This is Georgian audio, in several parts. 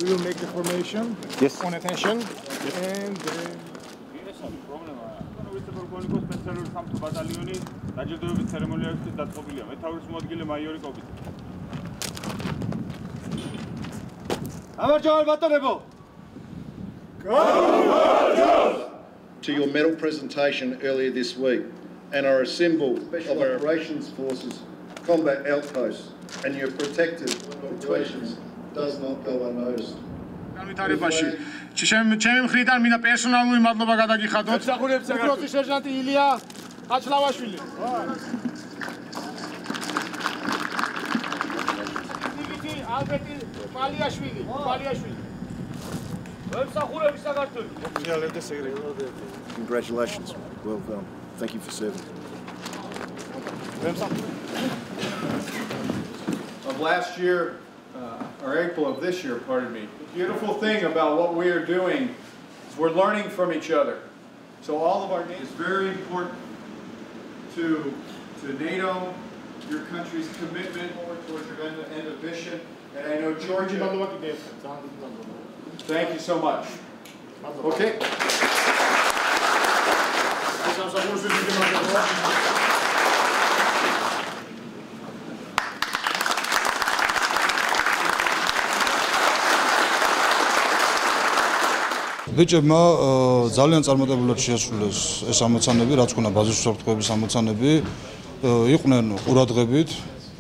We will make the formation. Yes. On attention. Yes. And სპეციალური სამთო ბატალიონი დაჯილდოების ცერემონიალისთვის დაწყობილია. მეთაურის მოადგილე მაიორი კობიტი. გამარჯობა ბატონებო! To your medal presentation earlier this week and are a symbol of our operations forces combat outposts and your protective operations does not go unnoticed. განვითარებაში ჩემი მხრიდან მინდა პერსონალური მადლობა გადაგიხადოთ. უფროსი სერჟანტი ილია ხაჩლავაშვილი. ალბერტი პალიაშვილი. Congratulations. Well done. Thank you for serving. Of last year, or April of this year, pardon me. The beautiful thing about what we are doing is we're learning from each other. So all of our is very important to NATO, your country's commitment towards your end of mission, and I know Georgia. Thank you so much. Okay. ბიჭებმა ძალიან წარმატებულად შეასრულეს ეს ამოცანები, რაც ქონა ბაზის უსაფრთხოების ამოცანები, იყვნენ ყურადღებით,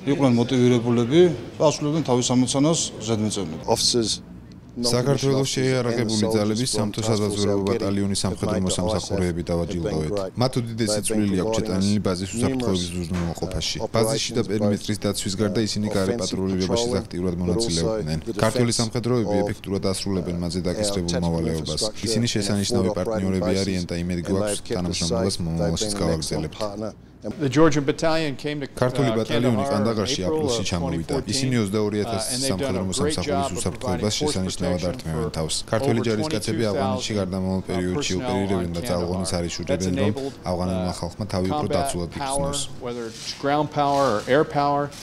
იყვნენ მოტივირებულები და ასრულებდნენ თავის ამოცანას ზედმეწევნით. საქართველოს შეიარაღებული ძალების სამთო საზღვაო ბატალიონის სამხედრო მოსამსახურეები დავაჯილდოვეთ. მათ უდიდესი წვლილი აქვს ჩატანილი ბაზის უსაფრთხოების უზრუნველყოფაში. ბაზის შიდა პერიმეტრის დაცვის გარდა ისინი გარე პატრულირებაში აქტიურად მონაწილეობდნენ. ქართული სამხედროები ეფექტურად ასრულებენ მათზე დაკისრებულ მოვალეობას. ისინი შესანიშნავი პარტნიორები არიან და იმედი გვაქვს თანამშრომლობას მომავალშიც გავაგრძელებთ. The Georgian battalion came to ქართული ბატალიონი ყანდაღარში აპრილში ჩამოვიდა. ისინი 22000 სამხედრო მოსამსახურის უსაფრთხოებას შესანიშნავად ართმევენ თავს. ქართველი ჯარისკაცები ავღანეთში გარდამავალ პერიოდში ოპერირებენ და ძალღონის არის უშუალოდ რომ ავღანელმა ხალხმა თავი უფრო დაცულად იგრძნოს.